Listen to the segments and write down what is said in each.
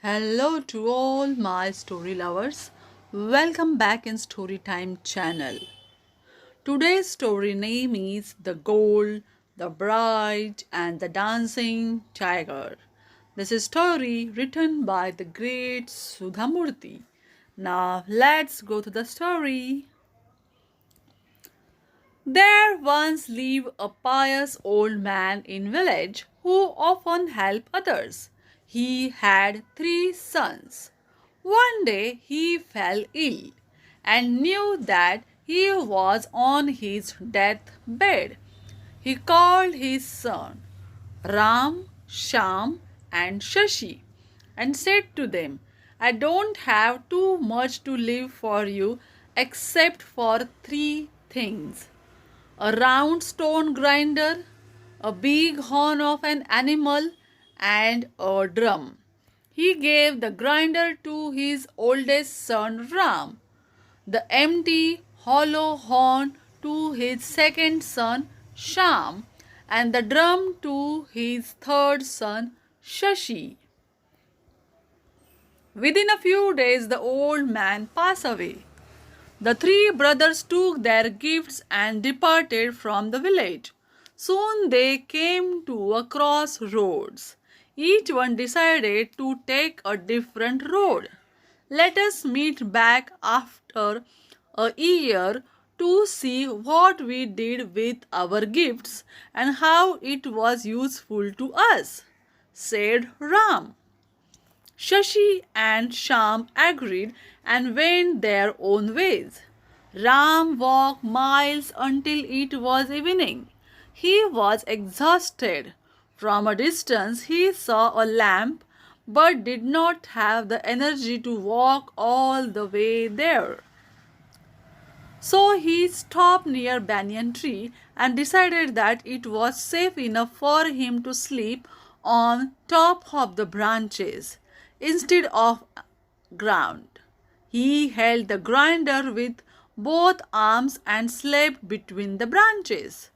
Hello to all my story lovers. Welcome back in Storytime channel. Today's story name is The Gold, the Bride and the Dancing Tiger. This is story written by the great Sudha Murty. Now let's go to the story. There once lived a pious old man in village who often helped others. He had 3 sons. One day he fell ill and knew that he was on his deathbed. He called his son Ram, Sham, and Shashi and said to them, I don't have too much to live for you except for 3 things: a round stone grinder, a big horn of an animal, and a drum. He gave the grinder to his oldest son Ram, the empty, hollow horn to his second son Sham, and the drum to his third son Shashi. Within a few days, the old man passed away. The 3 brothers took their gifts and departed from the village. Soon they came to a crossroads. Each one decided to take a different road. Let us meet back after a year to see what we did with our gifts and how it was useful to us, said Ram. Shashi and Sham agreed and went their own ways. Ram walked miles until it was evening. He was exhausted. From a distance, he saw a lamp but did not have the energy to walk all the way there. So he stopped near banyan tree and decided that it was safe enough for him to sleep on top of the branches instead of ground. He held the grinder with both arms and slept between the branches.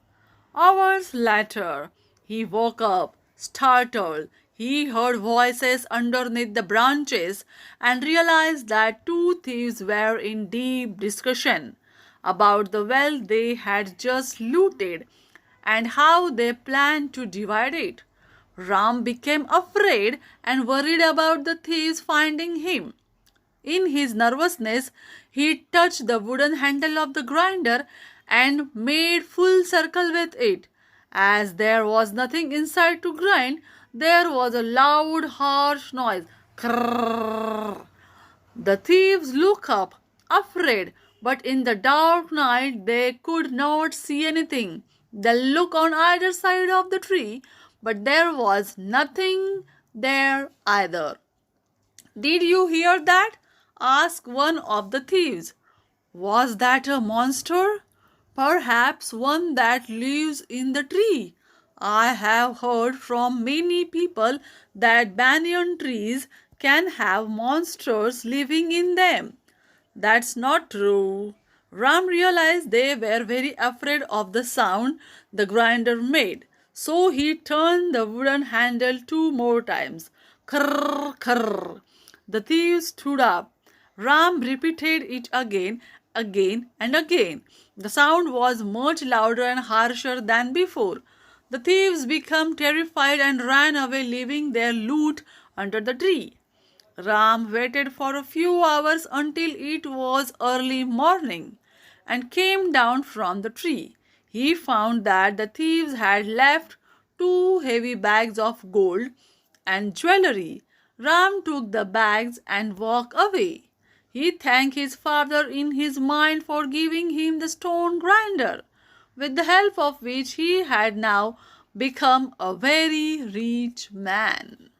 Hours later, he woke up, startled. He heard voices underneath the branches and realized that 2 thieves were in deep discussion about the wealth they had just looted and how they planned to divide it. Ram became afraid and worried about the thieves finding him. In his nervousness, he touched the wooden handle of the grinder and made full circle with it. As there was nothing inside to grind, there was a loud, harsh noise. Krrrr. The thieves looked up, afraid, but in the dark night they could not see anything. They looked on either side of the tree, but there was nothing there either. Did you hear that? Asked one of the thieves. Was that a monster? Perhaps one that lives in the tree. I have heard from many people that banyan trees can have monsters living in them. That's not true. Ram realized they were very afraid of the sound the grinder made. So he turned the wooden handle 2 more times. Krrr, krrr. The thieves stood up. Ram repeated it again, and again. The sound was much louder and harsher than before. The thieves became terrified and ran away, leaving their loot under the tree. Ram waited for a few hours until it was early morning and came down from the tree. He found that the thieves had left 2 heavy bags of gold and jewelry. Ram took the bags and walked away. He thanked his father in his mind for giving him the stone grinder, with the help of which he had now become a very rich man.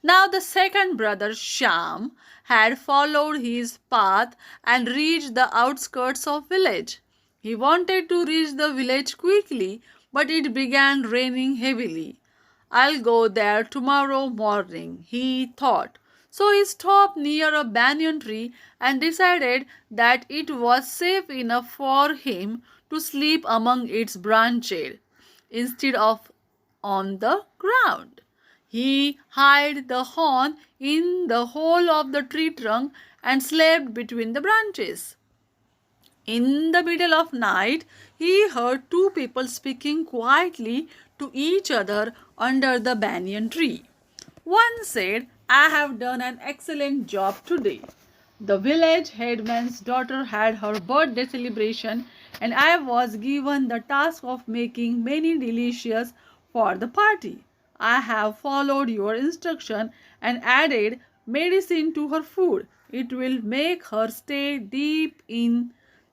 Now the second brother Sham had followed his path and reached the outskirts of village. He wanted to reach the village quickly, but it began raining heavily. I'll go there tomorrow morning, he thought. So he stopped near a banyan tree and decided that it was safe enough for him to sleep among its branches instead of on the ground. He hid the horn in the hole of the tree trunk and slept between the branches. In the middle of night, he heard two people speaking quietly to each other under the banyan tree. One said, "I have done an excellent job today. The village headman's daughter had her birthday celebration, and I was given the task of making many delicious for the party. I have followed your instruction and added medicine to her food. It will make her stay deep in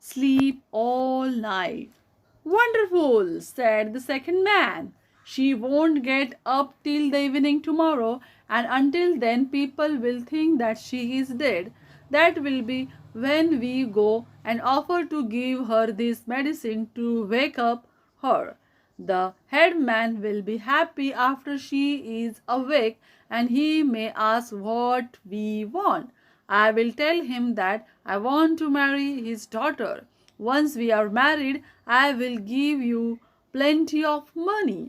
sleep all night." "Wonderful," said the second man. "She won't get up till the evening tomorrow, and until then people will think that she is dead. That will be when we go and offer to give her this medicine to wake up her. The headman will be happy after she is awake, and he may ask what we want. I will tell him that I want to marry his daughter. Once we are married, I will give you plenty of money."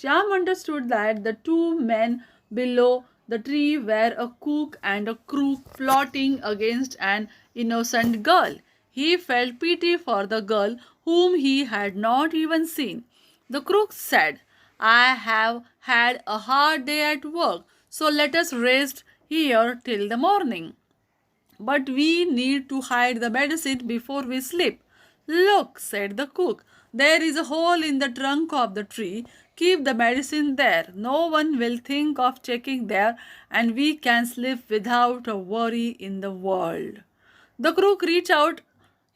Sham understood that the two men below the tree were a cook and a crook plotting against an innocent girl. He felt pity for the girl whom he had not even seen. The crook said, "I have had a hard day at work, so let us rest here till the morning. But we need to hide the medicine before we sleep." "Look," said the cook, "there is a hole in the trunk of the tree. Keep the medicine there. No one will think of checking there, and we can sleep without a worry in the world." The crook reached out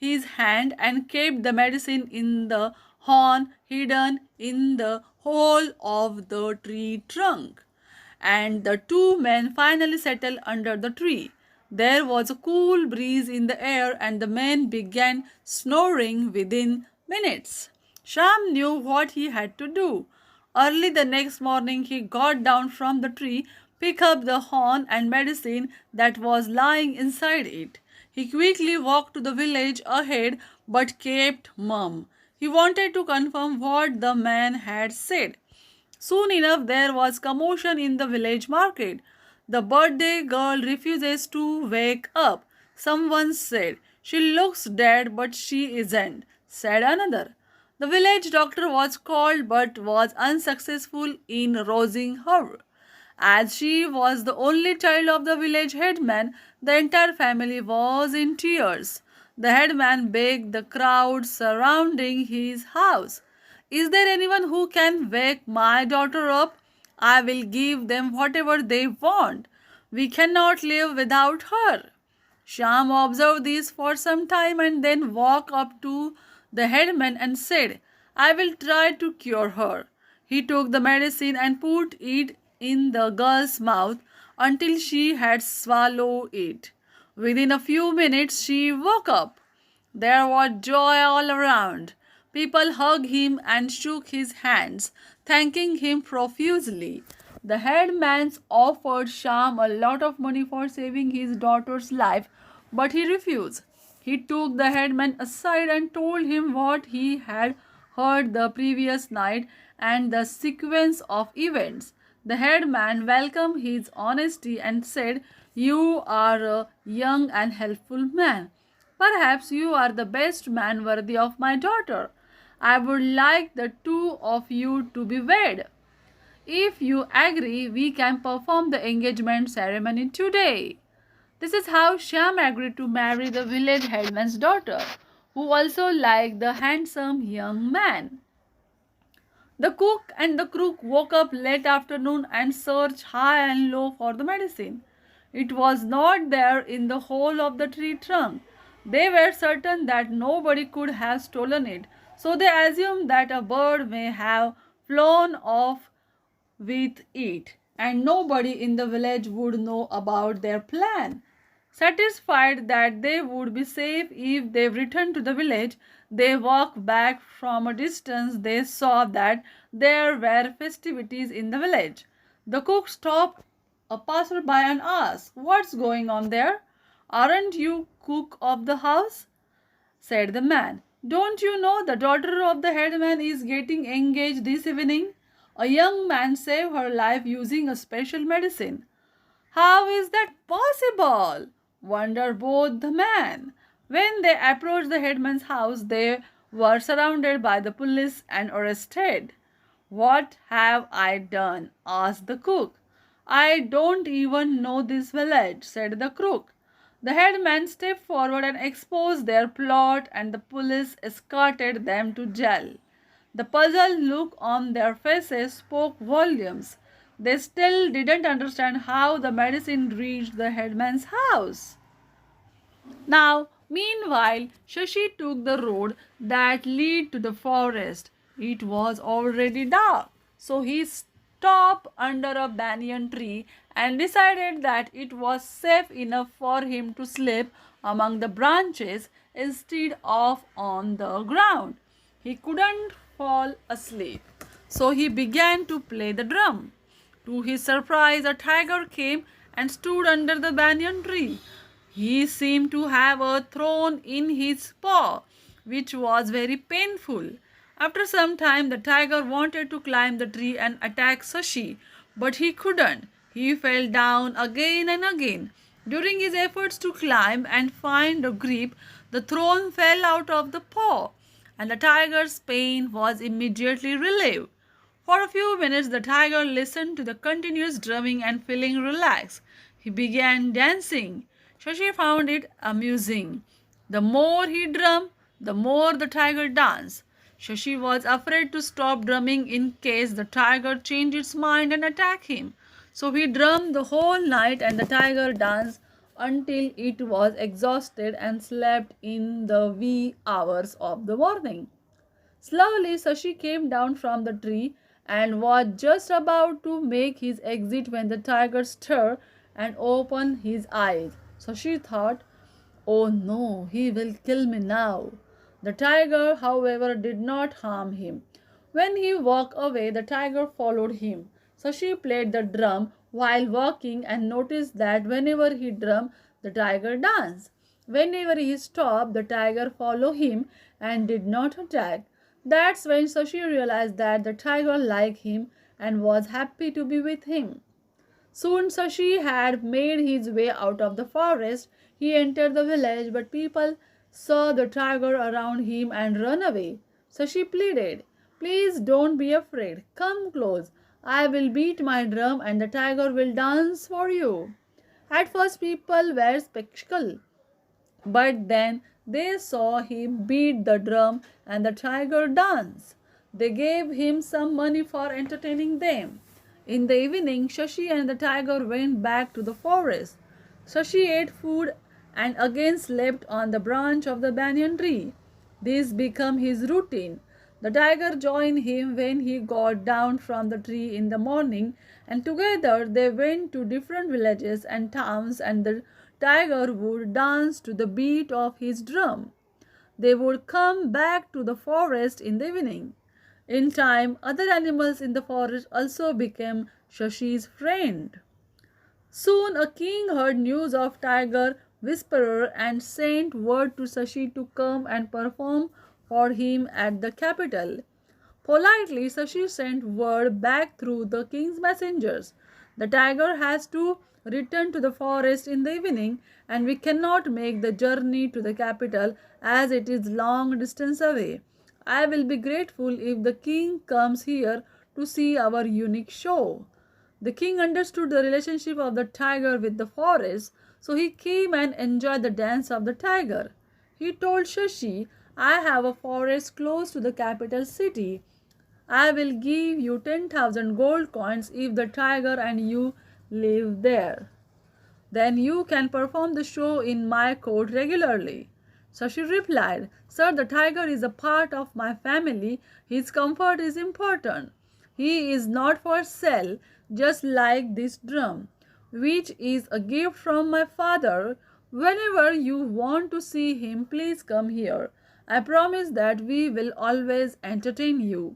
his hand and kept the medicine in the horn hidden in the hole of the tree trunk. And the two men finally settled under the tree. There was a cool breeze in the air, and the men began snoring within minutes. Sham knew what he had to do. Early the next morning, he got down from the tree, picked up the horn and medicine that was lying inside it. He quickly walked to the village ahead but kept mum. He wanted to confirm what the man had said. Soon enough, there was commotion in the village market. "The birthday girl refuses to wake up," someone said. "She looks dead, but she isn't," said another. The village doctor was called but was unsuccessful in rousing her. As she was the only child of the village headman, the entire family was in tears. The headman begged the crowd surrounding his house, "Is there anyone who can wake my daughter up? I will give them whatever they want. We cannot live without her." Sham observed this for some time and then walked up to the headman and said, "I will try to cure her." He took the medicine and put it in the girl's mouth until she had swallowed it. Within a few minutes, she woke up. There was joy all around. People hugged him and shook his hands, thanking him profusely. The headman offered Sham a lot of money for saving his daughter's life, but he refused. He took the headman aside and told him what he had heard the previous night and the sequence of events. The headman welcomed his honesty and said, "You are a young and helpful man. Perhaps you are the best man worthy of my daughter. I would like the two of you to be wed. If you agree, we can perform the engagement ceremony today." This is how Sham agreed to marry the village headman's daughter, who also liked the handsome young man. The cook and the crook woke up late afternoon and searched high and low for the medicine. It was not there in the hole of the tree trunk. They were certain that nobody could have stolen it, so they assumed that a bird may have flown off with it, and nobody in the village would know about their plan. Satisfied that they would be safe if they returned to the village, they walked back. From a distance. They saw that there were festivities in the village. The cook stopped a passerby and asked, "What's going on there?" "Aren't you cook of the house?" said the man. "Don't you know the daughter of the headman is getting engaged this evening?" A young man saved her life using a special medicine. How is that possible? Wondered both the men. When they approached the headman's house, they were surrounded by the police and arrested. What have I done? Asked the cook. I don't even know this village, said the crook. The headman stepped forward and exposed their plot, and the police escorted them to jail. The puzzled look on their faces spoke volumes. They still didn't understand how the medicine reached the headman's house. Now, meanwhile, Shashi took the road that led to the forest. It was already dark, so he stopped under a banyan tree and decided that it was safe enough for him to sleep among the branches instead of on the ground. He couldn't fall asleep, so he began to play the drum. To his surprise, a tiger came and stood under the banyan tree. He seemed to have a thorn in his paw, which was very painful. After some time, the tiger wanted to climb the tree and attack Shashi, but he couldn't. He fell down again and again. During his efforts to climb and find a grip, the thorn fell out of the paw, and the tiger's pain was immediately relieved. For a few minutes, the tiger listened to the continuous drumming and feeling relaxed. He began dancing. Shashi found it amusing. The more he drummed, the more the tiger danced. Shashi was afraid to stop drumming in case the tiger changed its mind and attacked him. So he drummed the whole night and the tiger danced until it was exhausted and slept in the wee hours of the morning. Slowly, Shashi came down from the tree and was just about to make his exit when the tiger stirred and opened his eyes. Shashi thought, oh no, he will kill me now. The tiger, however, did not harm him. When he walked away, the tiger followed him. Shashi played the drum while walking and noticed that whenever he drummed, the tiger danced. Whenever he stopped, the tiger followed him and did not attack. That's when Shashi realized that the tiger liked him and was happy to be with him. Soon Shashi had made his way out of the forest. He entered the village, but people saw the tiger around him and ran away. Shashi pleaded, please don't be afraid. Come close. I will beat my drum and the tiger will dance for you. At first people were skeptical, but then they saw him beat the drum and the tiger dance. They gave him some money for entertaining them. In the evening, Shashi and the tiger went back to the forest. Shashi ate food and again slept on the branch of the banyan tree. This became his routine. The tiger joined him when he got down from the tree in the morning, and together they went to different villages and towns, and the tiger would dance to the beat of his drum. They would come back to the forest in the evening. In time, other animals in the forest also became Shashi's friend. Soon a king heard news of Tiger Whisperer and sent word to Shashi to come and perform for him at the capital. Politely, Shashi sent word back through the king's messengers. The tiger has to return to the forest in the evening, and we cannot make the journey to the capital as it is long distance away. I will be grateful if the king comes here to see our unique show. The king understood the relationship of the tiger with the forest, so he came and enjoyed the dance of the tiger. He told Shashi, I have a forest close to the capital city. I will give you 10,000 gold coins if the tiger and you live there. Then you can perform the show in my court regularly. Shashi replied, Sir, the tiger is a part of my family. His comfort is important. He is not for sale, just like this drum, which is a gift from my father. Whenever you want to see him, please come here. I promise that we will always entertain you.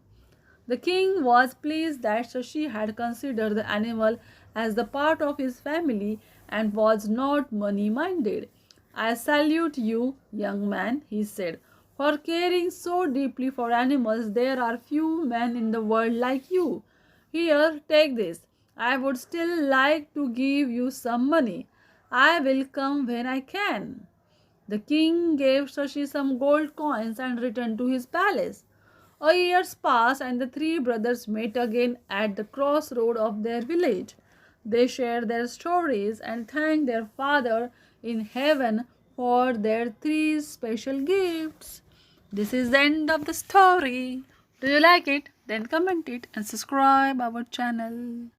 The king was pleased that Shashi had considered the animal as the part of his family and was not money-minded. I salute you, young man, he said, for caring so deeply for animals. There are few men in the world like you. Here, take this. I would still like to give you some money. I will come when I can. The king gave Shashi some gold coins and returned to his palace. A year passed and the three brothers met again at the crossroad of their village. They shared their stories and thanked their father in heaven for their three special gifts. This is the end of the story. Do you like it? Then comment it and subscribe our channel.